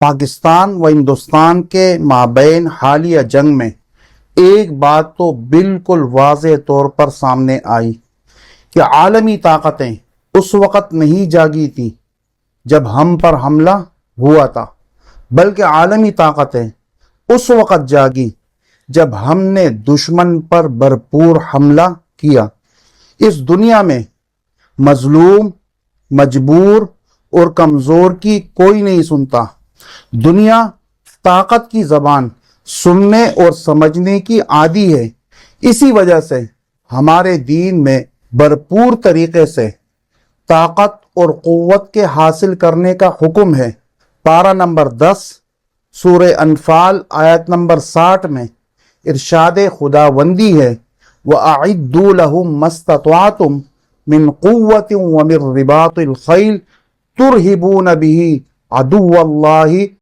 پاکستان و ہندوستان کے مابین حالیہ جنگ میں ایک بات تو بالکل واضح طور پر سامنے آئی کہ عالمی طاقتیں اس وقت نہیں جاگی تھیں جب ہم پر حملہ ہوا تھا، بلکہ عالمی طاقتیں اس وقت جاگی جب ہم نے دشمن پر بھرپور حملہ کیا۔ اس دنیا میں مظلوم، مجبور اور کمزور کی کوئی نہیں سنتا۔ دنیا طاقت کی زبان سننے اور سمجھنے کی عادی ہے۔ اسی وجہ سے ہمارے دین میں بھرپور طریقے سے طاقت اور قوت کے حاصل کرنے کا حکم ہے۔ پارہ نمبر 10 سورہ انفال آیت نمبر 60 میں ارشاد خداوندی ہے وَأَعِدُّوا لَهُم مَّا اسْتَطَعْتُم مِّن قُوَّةٍ وَمِن رِّبَاطِ الْخَيْلِ تُرْهِبُونَ بِهِ عَدُوَّ اللَّهِ